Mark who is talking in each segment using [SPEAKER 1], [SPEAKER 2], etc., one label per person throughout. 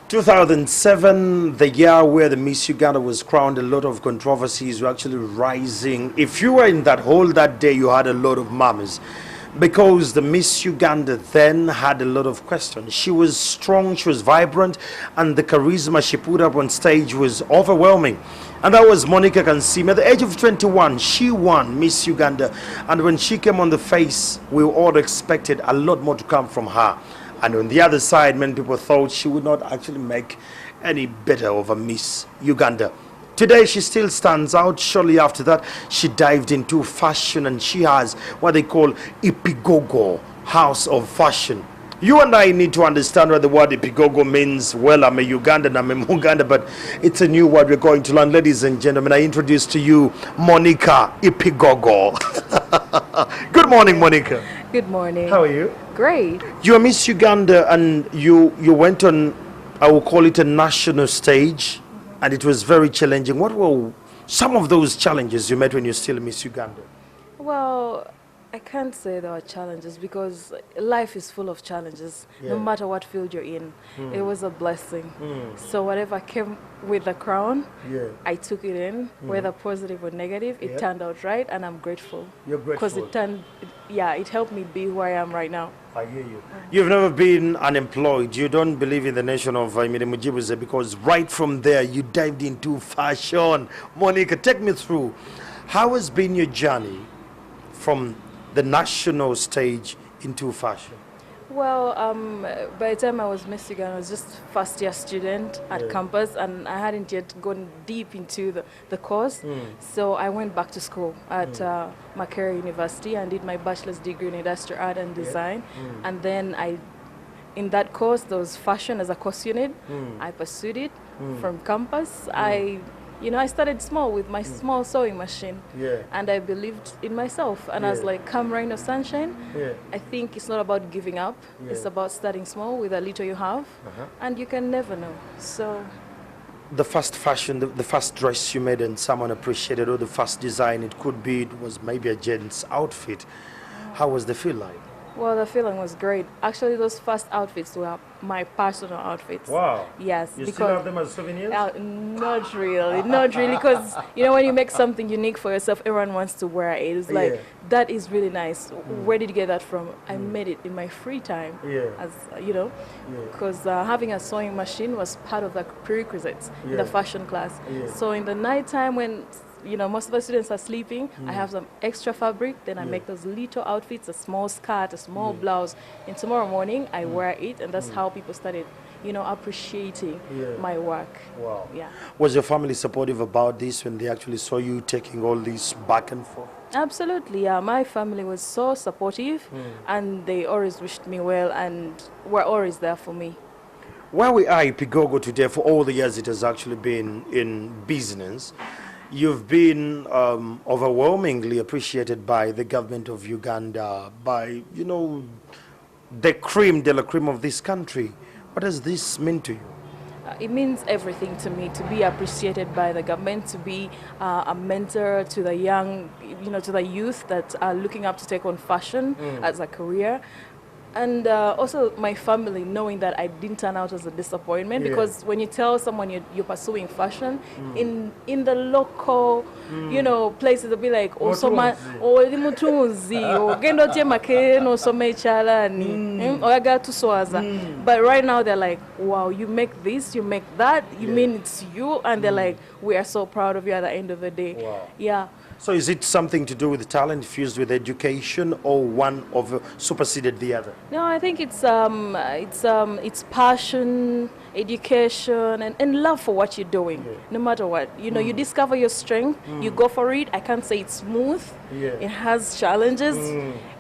[SPEAKER 1] 2007, the year where the Miss Uganda was crowned, a lot of controversies were actually rising. If you were in that hall that day, you had a lot of murmurs because the Miss Uganda then had a lot of questions. She was strong, she was vibrant, and the charisma she put up on stage was overwhelming. And that was Monica Kansiime. At the age of 21, she won Miss Uganda. And when she came on the face, we all expected a lot more to come from her. And on the other side, many people thought she would not actually make any better of a Miss Uganda. Today, she still stands out. Shortly after that, she dived into fashion, and she has what they call Ipigogo, House of Fashion. You and I need to understand what the word Ipigogo means. Well, I'm a Ugandan, I'm a Muganda, but it's a new word we're going to learn. Ladies and gentlemen, I introduce to you Monica Ipigogo. Good morning, Monica.
[SPEAKER 2] Good morning.
[SPEAKER 1] How are you?
[SPEAKER 2] Great.
[SPEAKER 1] You're Miss Uganda, and you went on, I will call it a national stage, and it was very challenging. What were some of those challenges you met when you're still Miss Uganda?
[SPEAKER 2] Well, I can't say there are challenges because life is full of challenges, no matter what field you're in. It was a blessing. So whatever came with the crown, I took it in, whether positive or negative, it turned out right, and I'm grateful.
[SPEAKER 1] You're grateful?
[SPEAKER 2] Because it helped me be who I am right now.
[SPEAKER 1] I hear you. You've never been unemployed. You don't believe in the nation of Mujibuze because right from there you dived into fashion. Monica, take me through. How has been your journey from the national stage into fashion?
[SPEAKER 2] Well, by the time I was Miss Uganda, I was just first year student at campus, and I hadn't yet gone deep into the course. So I went back to school at Makerere University and did my bachelor's degree in industrial art and design. And then in that course, there was fashion as a course unit. I pursued it from campus. I started small with my small sewing machine, and I believed in myself. And I was like, come rain or sunshine, I think it's not about giving up. It's about starting small with a little you have, and you can never know. So,
[SPEAKER 1] the first fashion, the first dress you made and someone appreciated, or the first design, it was maybe a gent's outfit. How was the feel like?
[SPEAKER 2] Well, the feeling was great. Actually, those first outfits were my personal outfits.
[SPEAKER 1] Wow.
[SPEAKER 2] Yes.
[SPEAKER 1] You still have them as souvenirs?
[SPEAKER 2] Not really, not really, because when you make something unique for yourself, everyone wants to wear it. It's like, that is really nice. Where did you get that from? I made it in my free time, as because having a sewing machine was part of the prerequisites in the fashion class. So in the nighttime when most of the students are sleeping, I have some extra fabric, then I make those little outfits, a small skirt, a small blouse, and tomorrow morning I wear it, and that's how people started, appreciating my work.
[SPEAKER 1] Wow.
[SPEAKER 2] Yeah.
[SPEAKER 1] Was your family supportive about this when they actually saw you taking all this back and forth?
[SPEAKER 2] Absolutely, yeah. My family was so supportive, and they always wished me well, and were always there for me.
[SPEAKER 1] Where we are at Ipigogo today, for all the years it has actually been in business, you've been overwhelmingly appreciated by the government of Uganda, by, the cream de la cream of this country. What does this mean to you?
[SPEAKER 2] It means everything to me, to be appreciated by the government, to be a mentor to the young, to the youth that are looking up to take on fashion as a career. And also my family, knowing that I didn't turn out as a disappointment, because when you tell someone you're pursuing fashion, in the local, places, they'll be like, oh, so much, oh, limutunzi, oh, gendo tie makeno, so me chalani, oh, I got to swaza. But right now they're like, wow, you make this, you make that, you mean it's you, and they're like, we are so proud of you at the end of the day.
[SPEAKER 1] Wow.
[SPEAKER 2] Yeah.
[SPEAKER 1] So is it something to do with talent fused with education, or one of superseded the other?
[SPEAKER 2] No, I think it's passion, education, and love for what you're doing, no matter what. You discover your strength, you go for it. I can't say it's smooth. It has challenges.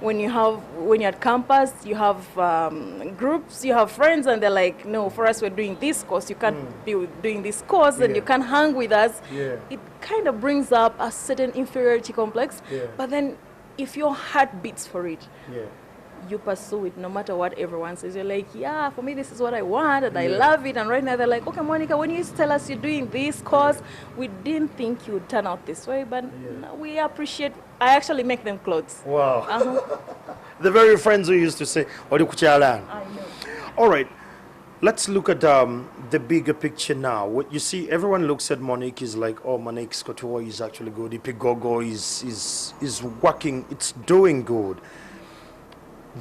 [SPEAKER 2] When you're at campus, you have groups, you have friends, and they're like, no, for us we're doing this course. You can't be doing this course, and you can't hang with us. It kind of brings up a certain inferiority complex. But then, if your heart beats for it, you pursue it no matter what everyone says. You're like, yeah, for me this is what I want, and I love it. And right now they're like, okay, Monica, when you used to tell us you're doing this course, we didn't think you would turn out this way, but we appreciate. I actually make them clothes.
[SPEAKER 1] Wow. The very friends who used to say, "Odi kuchalana."
[SPEAKER 2] I know.
[SPEAKER 1] All right. Let's look at the bigger picture now. What you see, everyone looks at Monique is like, oh, Monique's couture is actually good. Ipigogo is working. It's doing good.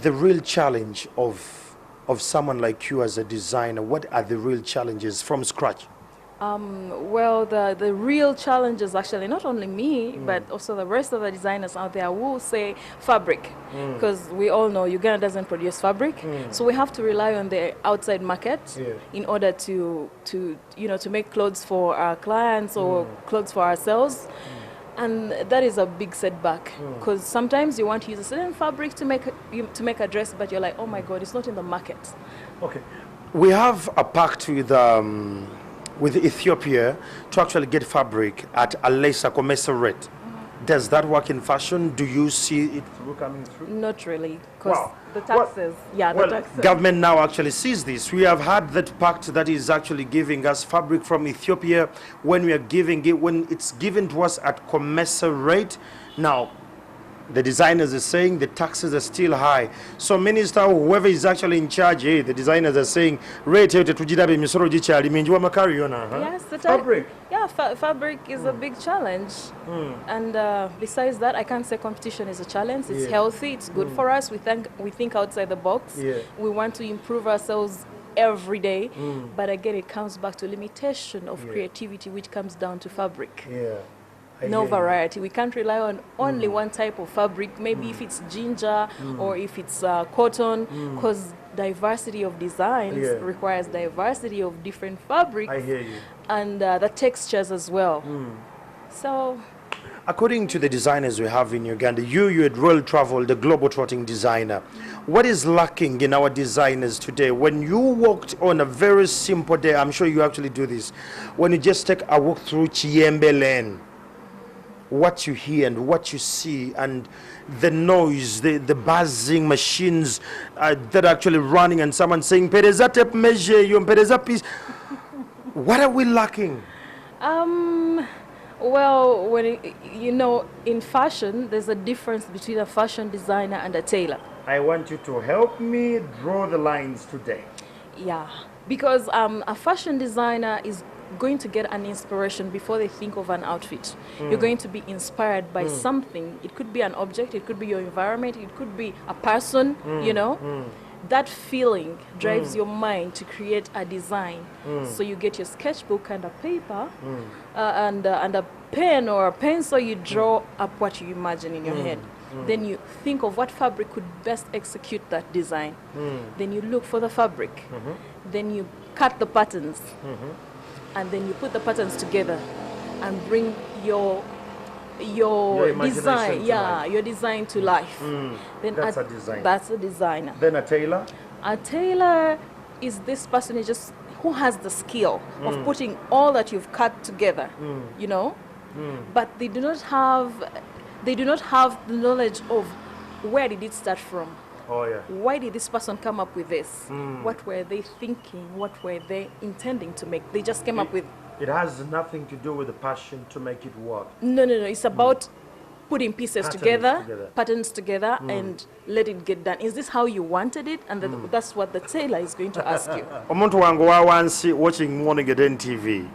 [SPEAKER 1] The real challenge of someone like you as a designer, what are the real challenges from scratch?
[SPEAKER 2] Well, the real challenge is actually not only me, but also the rest of the designers out there will say fabric, because we all know Uganda doesn't produce fabric, so we have to rely on the outside market in order to make clothes for our clients or clothes for ourselves. And that is a big setback, because sometimes you want to use a certain fabric to make a dress, but you're like, oh my God, it's not in the market.
[SPEAKER 1] Okay, we have a pact with Ethiopia to actually get fabric at a lesser commercial rate. Does that work in fashion? Do you see it coming through?
[SPEAKER 2] Not really, because the taxes, the taxes.
[SPEAKER 1] Government now actually sees this. We have had that pact that is actually giving us fabric from Ethiopia when we are giving it, when it's given to us at commercial rate. Now, the designers are saying the taxes are still high. So minister, whoever is actually in charge, the designers are saying, rate
[SPEAKER 2] Yes, the fabric. Yeah, fabric is a big challenge. And besides that, I can't say competition is a challenge. It's healthy, it's good for us. We think outside the box. We want to improve ourselves every day. But again, it comes back to limitation of creativity, which comes down to fabric. No variety. We can't rely on only one type of fabric. Maybe if it's ginger or if it's cotton, because diversity of designs requires diversity of different fabrics.
[SPEAKER 1] I hear you.
[SPEAKER 2] And the textures as well. So,
[SPEAKER 1] according to the designers we have in Uganda, you had world traveled, the global trotting designer. What is lacking in our designers today? When you walked on a very simple day, I'm sure you actually do this, when you just take a walk through Chiembe Lane, what you hear and what you see and the noise, the buzzing machines that are actually running, and someone saying, "Pereza tape measure, you pereza piece." What are we lacking?
[SPEAKER 2] Well, in fashion, there's a difference between a fashion designer and a tailor.
[SPEAKER 1] I want you to help me draw the lines today.
[SPEAKER 2] Yeah, because a fashion designer is going to get an inspiration before they think of an outfit. You're going to be inspired by something. It could be an object, it could be your environment, it could be a person, That feeling drives your mind to create a design. So you get your sketchbook and a paper and a pen or a pencil, you draw up what you imagine in your head. Then you think of what fabric could best execute that design. Then you look for the fabric. Then you cut the patterns. And then you put the patterns together and bring your design, your design to life. Then
[SPEAKER 1] that's a designer.
[SPEAKER 2] That's a designer.
[SPEAKER 1] Then a tailor?
[SPEAKER 2] A tailor is this person who has the skill of putting all that you've cut together, But they do not have the knowledge of where did it start from.
[SPEAKER 1] Oh, yeah.
[SPEAKER 2] Why did this person come up with this? What were they thinking? What were they intending to make? They just came up with...
[SPEAKER 1] It has nothing to do with the passion to make it work.
[SPEAKER 2] No. It's about putting pieces together, patterns together, and let it get done. Is this how you wanted it? And that's what the tailor is going to ask you.
[SPEAKER 1] Omuntu wangu wa wansi watching Morning Again TV.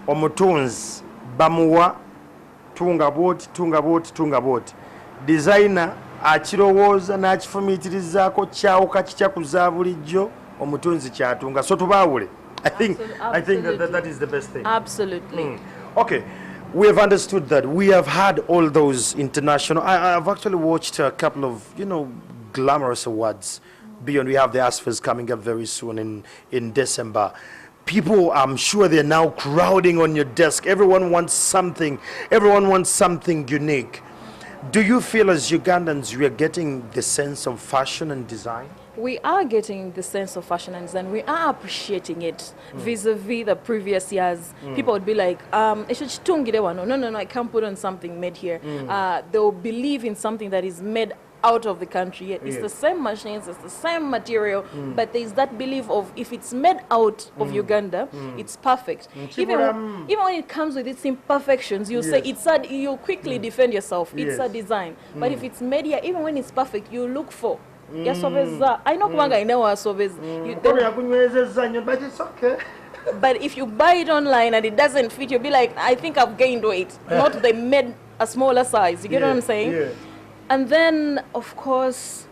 [SPEAKER 1] Omutunzi bamuwa tunga bot. Designer akirowooza n'akifumiitirizaako kyawuka kikyakuza bulijjo omutunzi kyatunga, so tubaawule. I think that is the best thing.
[SPEAKER 2] Absolutely.
[SPEAKER 1] Okay, we have understood that. We have had all those international. I've actually watched a couple of glamorous awards. Beyond, we have the ASFAs coming up very soon in December. People, I'm sure they're now crowding on your desk. Everyone wants something. Everyone wants something unique. Do you feel as Ugandans we are getting the sense of fashion and design?
[SPEAKER 2] We are getting the sense of fashion and design. We are appreciating it vis-a-vis the previous years. People would be like, no, I can't put on something made here. They'll believe in something that is made out of the country. It's the same machines, it's the same material, but there's that belief of if it's made out of Uganda, it's perfect. Even when it comes with its imperfections, you'll say you'll quickly defend yourself. It's a design. But if it's made here, even when it's perfect, you look for yasobeza I know kubanga ine wasobeza
[SPEAKER 1] but it's okay.
[SPEAKER 2] but if you buy it online and it doesn't fit, you'll be like, I think I've gained weight, not they made a smaller size. You get what I'm saying?
[SPEAKER 1] Yeah.
[SPEAKER 2] And then, of course,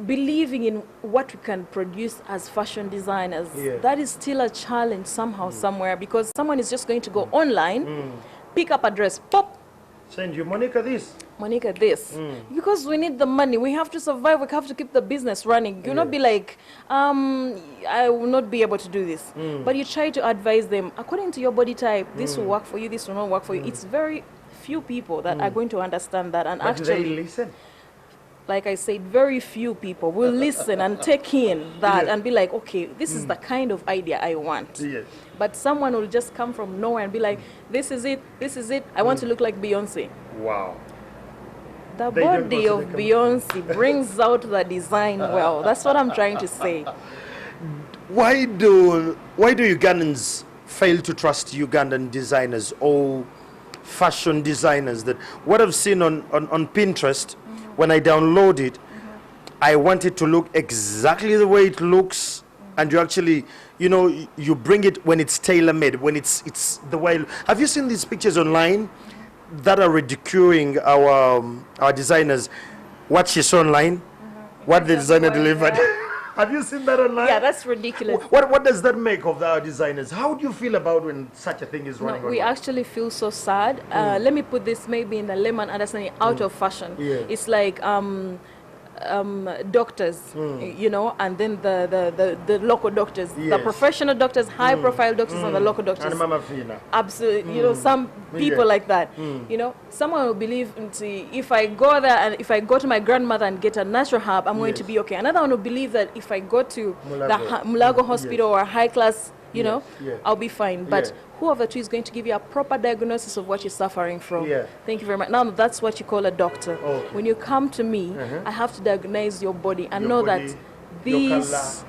[SPEAKER 2] believing in what we can produce as fashion designers, that is still a challenge somehow, somewhere, because someone is just going to go online, pick up a dress, pop,
[SPEAKER 1] send you Monica this.
[SPEAKER 2] Monica this. Because we need the money. We have to survive. We have to keep the business running. You'll not be like, I will not be able to do this. But you try to advise them, according to your body type, this will work for you, this will not work for you. It's very few people that are going to understand that. And
[SPEAKER 1] But
[SPEAKER 2] actually,
[SPEAKER 1] do they listen?
[SPEAKER 2] like I said, very few people will listen and take in that and be like, okay, this is the kind of idea I want.
[SPEAKER 1] Yes.
[SPEAKER 2] But someone will just come from nowhere and be like, this is it, I want to look like Beyonce.
[SPEAKER 1] Wow.
[SPEAKER 2] The
[SPEAKER 1] They don't
[SPEAKER 2] body of
[SPEAKER 1] consider
[SPEAKER 2] Beyonce brings out the design well. That's what I'm trying to say.
[SPEAKER 1] Why do Ugandans fail to trust Ugandan designers or fashion designers? That what I've seen on Pinterest, when I download it, I want it to look exactly the way it looks, and you actually, you know, you bring it when it's tailor-made, when it's the way. Have you seen these pictures online that are ridiculing our designers? What she saw online, what the designer delivered. Have you seen that online?
[SPEAKER 2] Yeah, that's ridiculous.
[SPEAKER 1] What does that make of our designers? How do you feel about when such a thing is running?
[SPEAKER 2] No, we actually feel so sad. Let me put this maybe in the layman understanding, out of fashion.
[SPEAKER 1] Yeah.
[SPEAKER 2] It's like doctors, you know, and then the local doctors, the
[SPEAKER 1] Yes.
[SPEAKER 2] professional doctors, high profile doctors, and the local doctors.
[SPEAKER 1] And Mama Fina.
[SPEAKER 2] Absolutely, you know, some people like that. You know, someone will believe, if I go there and if I go to my grandmother and get a natural herb, I'm going to be okay. Another one will believe that if I go to the Mulago Hospital or a high class, you know, I'll be fine. But who of the two is going to give you a proper diagnosis of what you're suffering from? Thank you very much. Now that's what you call a doctor.
[SPEAKER 1] Okay.
[SPEAKER 2] When you come to me, I have to diagnose your body and know
[SPEAKER 1] body,
[SPEAKER 2] that
[SPEAKER 1] your
[SPEAKER 2] this,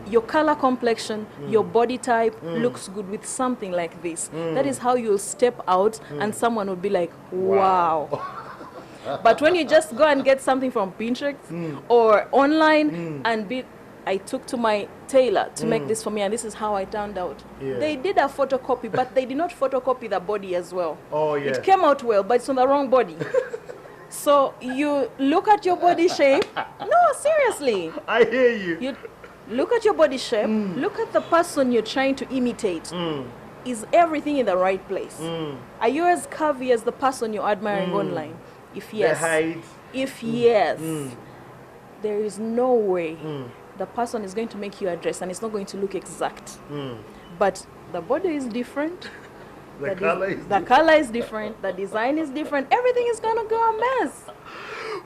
[SPEAKER 2] your color complexion, your body type looks good with something like this. That is how you'll step out and someone will be like, wow. But when you just go and get something from Pinterest or online and I took to my tailor to make this for me, and this is how I turned out. They did a photocopy, but they did not photocopy the body as well.
[SPEAKER 1] Oh, yeah.
[SPEAKER 2] It came out well, but it's on the wrong body. So you look at your body shape. No, seriously.
[SPEAKER 1] I hear you.
[SPEAKER 2] You look at your body shape. Look at the person you're trying to imitate. Is everything in the right place? Are you as curvy as the person you're admiring online? If yes,
[SPEAKER 1] The height.
[SPEAKER 2] if yes, there is no way the person is going to make you a dress and it's not going to look exact. But the body is different.
[SPEAKER 1] The color is
[SPEAKER 2] the color is different. The design is different. Everything is going to go a mess.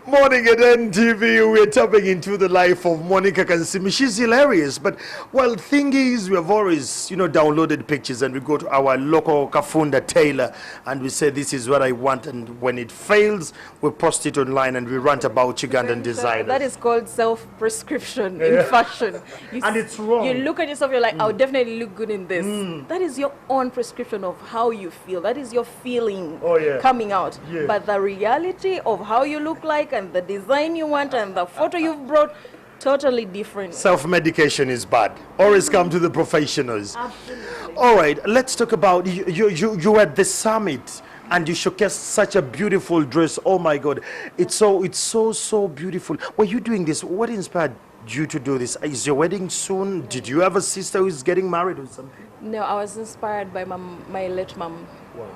[SPEAKER 1] Morning at NTV, we're tapping into the life of Monica Kansiime. She's hilarious, but well, thing is, we have always, you know, downloaded pictures and we go to our local Kafunda tailor and we say, this is what I want, and when it fails, we post it online and we rant about Ugandan designers.
[SPEAKER 2] That is called self-prescription in fashion.
[SPEAKER 1] And it's wrong.
[SPEAKER 2] You look at yourself, you're like, I'll definitely look good in this. That is your own prescription of how you feel. That is your feeling coming out. But the reality of how you look like and the design you want and the photo you've brought, totally different.
[SPEAKER 1] Self-medication is bad. Always come to the professionals.
[SPEAKER 2] Absolutely.
[SPEAKER 1] All right, let's talk about you at the summit and you showcased such a beautiful dress. Oh my God, it's so beautiful. Were you doing this? What inspired you to do this? Is your wedding soon? Did you have a sister who's getting married or something?
[SPEAKER 2] No, I was inspired by my late mom.
[SPEAKER 1] Wow.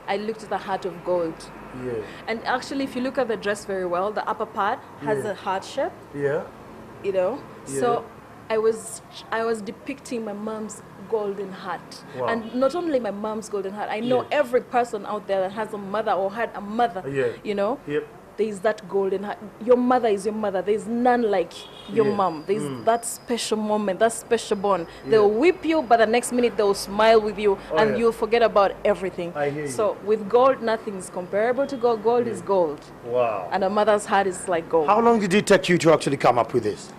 [SPEAKER 2] I looked at the heart of gold.
[SPEAKER 1] Yeah.
[SPEAKER 2] And actually, if you look at the dress very well, the upper part has a heart shape.
[SPEAKER 1] Yeah.
[SPEAKER 2] You know, so I was depicting my mom's golden heart.
[SPEAKER 1] Wow.
[SPEAKER 2] And not only my mom's golden heart, I know every person out there that has a mother or had a mother, you know, there's that golden heart. Your mother is your mother. There's none like your mom. There's that special moment, that special bond. They'll whip you, but the next minute they'll smile with you and you'll forget about everything.
[SPEAKER 1] I hear
[SPEAKER 2] so with gold, nothing is comparable to gold. Gold is gold.
[SPEAKER 1] Wow.
[SPEAKER 2] And a mother's heart is like gold.
[SPEAKER 1] How long did it take you to actually come up with this?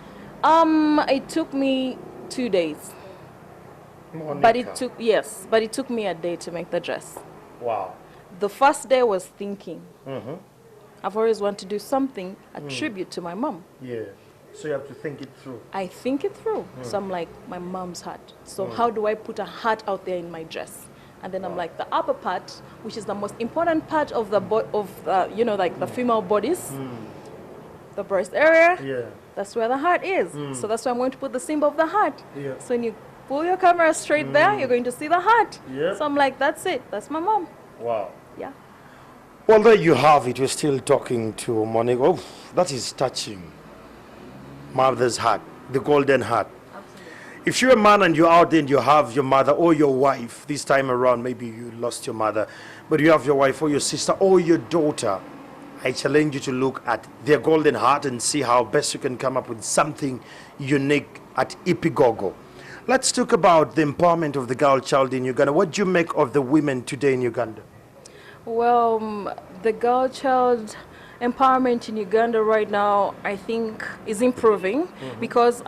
[SPEAKER 2] It took me 2 days.
[SPEAKER 1] Monica.
[SPEAKER 2] But it took me a day to make the dress.
[SPEAKER 1] Wow.
[SPEAKER 2] The first day was thinking. I've always wanted to do something, a tribute to my mom.
[SPEAKER 1] Yeah. So you have to think it through.
[SPEAKER 2] I think it through. So I'm like, my mom's heart. So how do I put a heart out there in my dress? And then I'm like, the upper part, which is the most important part of the you know, like the female bodies, the breast area.
[SPEAKER 1] Yeah.
[SPEAKER 2] That's where the heart is. So that's why I'm going to put the symbol of the heart.
[SPEAKER 1] Yeah.
[SPEAKER 2] So when you pull your camera straight there, you're going to see the heart.
[SPEAKER 1] Yep.
[SPEAKER 2] So I'm like, that's it. That's my mom.
[SPEAKER 1] Wow.
[SPEAKER 2] Yeah.
[SPEAKER 1] Well, there you have it. We're still talking to Monica. Oh, that is touching. Mother's heart, the golden heart.
[SPEAKER 2] Absolutely.
[SPEAKER 1] If you're a man and you're out there and you have your mother or your wife, this time around, maybe you lost your mother, but you have your wife or your sister or your daughter, I challenge you to look at their golden heart and see how best you can come up with something unique at Ipigogo. Let's talk about the empowerment of the girl child in Uganda. What do you make of the women today in Uganda?
[SPEAKER 2] Well, the girl child empowerment in Uganda right now, I think, is improving because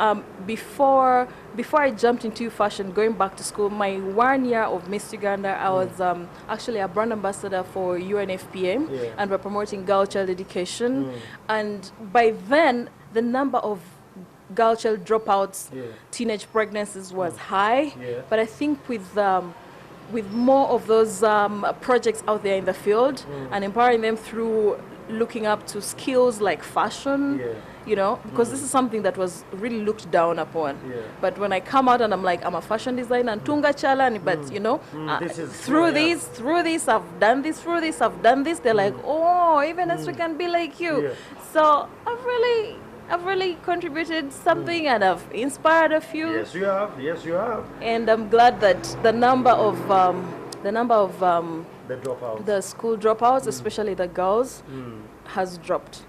[SPEAKER 2] before I jumped into fashion, going back to school, my 1 year of Miss Uganda, I was actually a brand ambassador for UNFPA, and we're promoting girl child education. And by then, the number of girl child dropouts, teenage pregnancies was high. But I think with more of those projects out there in the field and empowering them through looking up to skills like fashion, you know, because this is something that was really looked down upon. But when I come out and I'm like, I'm a fashion designer and tunga chalani, but you know, through this, I've done this, through this, I've done this, they're like, oh, even as we can be like you. So I've really contributed something and I've inspired a few.
[SPEAKER 1] Yes, you have. Yes, you have.
[SPEAKER 2] And I'm glad that the number of the school dropouts, especially the girls, has dropped.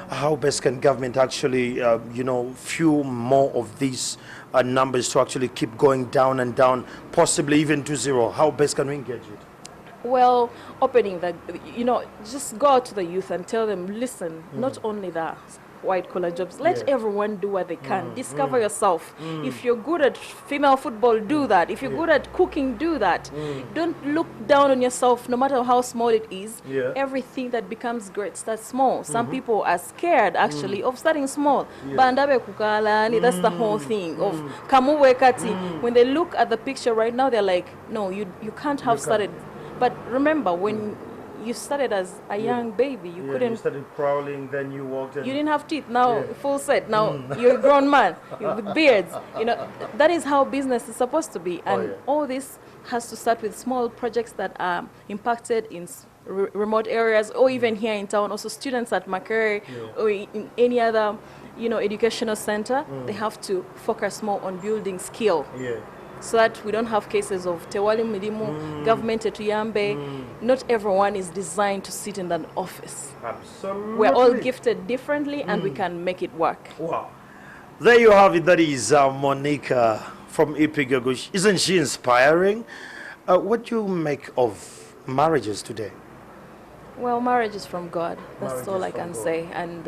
[SPEAKER 1] How best can government actually, you know, fuel more of these numbers to actually keep going down and down, possibly even to zero? How best can we engage it?
[SPEAKER 2] Well, opening the, you know, just go out to the youth and tell them, listen, not only the white collar jobs, let everyone do what they can. Discover yourself. If you're good at female football, do that. If you're good at cooking, do that. Don't look down on yourself, no matter how small it is. Everything that becomes great starts small. Some people are scared actually of starting small. Bandabe kukalani, that's the whole thing of kamuwekati. When they look at the picture right now, they're like, no, you can't have started. But remember, when you started as a young baby, you couldn't.
[SPEAKER 1] You started crawling, then you walked. And
[SPEAKER 2] you didn't have teeth. Now full set. Now you're a grown man with beards. You know, that is how business is supposed to be. And all this has to start with small projects that are impacted in remote areas, or even here in town. Also, students at Makere or in any other, you know, educational center, they have to focus more on building skill. So that we don't have cases of tewali milimu, government etuyambe. Not everyone is designed to sit in an office.
[SPEAKER 1] Absolutely.
[SPEAKER 2] We're all gifted differently and we can make it work.
[SPEAKER 1] Wow. There you have it. That is Monica from Ipigogo. Isn't she inspiring? What do you make of marriages today?
[SPEAKER 2] Well, marriage is from God. That's all I can say. And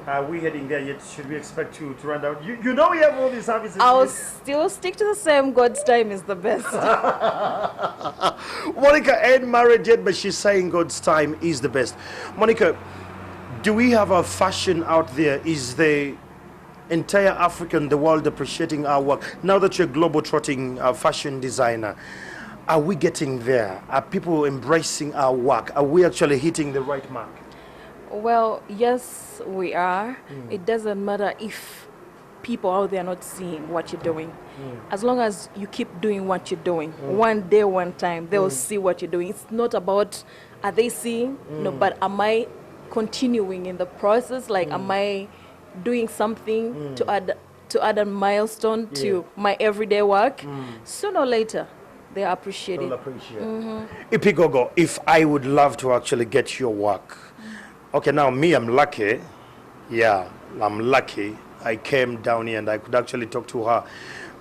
[SPEAKER 1] are we heading there yet? Should we expect you to run down? You know we have all these services.
[SPEAKER 2] I'll still stick to the same. God's time is the best.
[SPEAKER 1] Monica ain't married yet, but she's saying God's time is the best. Monica, do we have a fashion out there? Is the entire African, the world appreciating our work? Now that you're a globe-trotting fashion designer, are we getting there? Are people embracing our work? Are we actually hitting the right mark?
[SPEAKER 2] Well, yes, we are. It doesn't matter if people out there are not seeing what you're doing. As long as you keep doing what you're doing, one day, one time, they'll see what you're doing. It's not about, are they seeing? No, but am I continuing in the process? Like, am I doing something to add a milestone to my everyday work? Sooner or later, they appreciate it.
[SPEAKER 1] Ipigogo, if I would love to actually get your work, okay, now me, I'm lucky. Yeah, I'm lucky. I came down here and I could actually talk to her.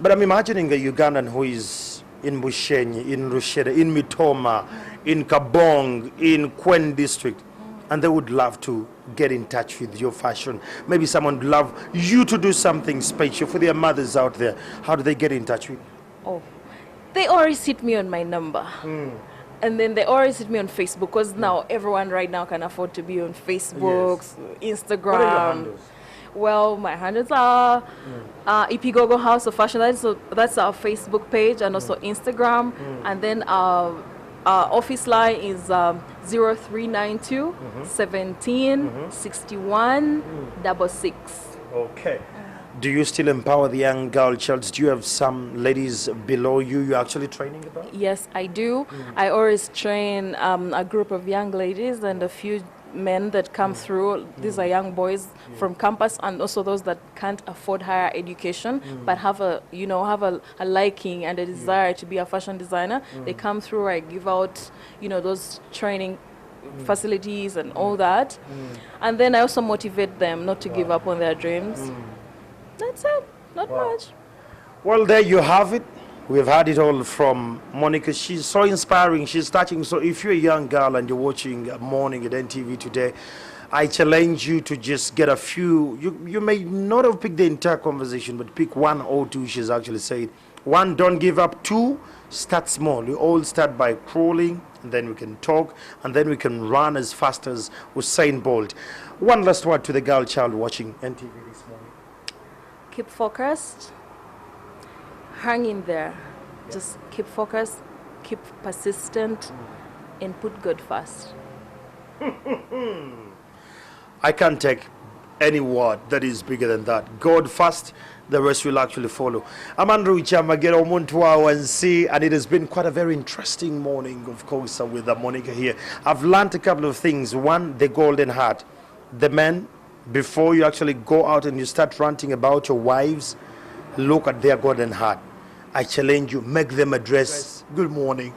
[SPEAKER 1] But I'm imagining a Ugandan who is in Bushenyi, in Rusheda, in Mitoma, in Kabong, in Kwen district, and they would love to get in touch with your fashion. Maybe someone would love you to do something special for their mothers out there. How do they get in touch with you?
[SPEAKER 2] Oh, they always hit me on my number. And then they always hit me on Facebook, because now everyone right now can afford to be on Facebook, Instagram.
[SPEAKER 1] What are your handles?
[SPEAKER 2] Well, my handles are Ipigogo House of Fashion. That's our Facebook page and also Instagram. And then our office line is 0392 17 61 66.
[SPEAKER 1] Okay. Do you still empower the young girl childs? Do you have some ladies below you you're actually training about?
[SPEAKER 2] Yes, I do. I always train a group of young ladies and a few men that come through. These are young boys from campus, and also those that can't afford higher education but have a liking and a desire to be a fashion designer. They come through. I give out those training facilities and all that, and then I also motivate them not to give up on their dreams. That's it. Not much.
[SPEAKER 1] Well, there you have it. We've had it all from Monica. She's so inspiring. She's touching. So if you're a young girl and you're watching Morning at NTV today, I challenge you to just get a few. You may not have picked the entire conversation, but pick one or two. She's actually said. One, don't give up. Two, start small. We all start by crawling, and then we can talk, and then we can run as fast as Usain Bolt. One last word to the girl child watching NTV this morning.
[SPEAKER 2] Keep focused. Hang in there. Just keep focused, keep persistent, and put God first.
[SPEAKER 1] I can't take any word that is bigger than that. God first, the rest will actually follow. I'm Andrew Chamagero Montua and see, and it has been quite a very interesting morning, of course, with Monica here. I've learned a couple of things. One, the golden heart. The men, before you actually go out and you start ranting about your wives, look at their golden heart. I challenge you, make them address good morning.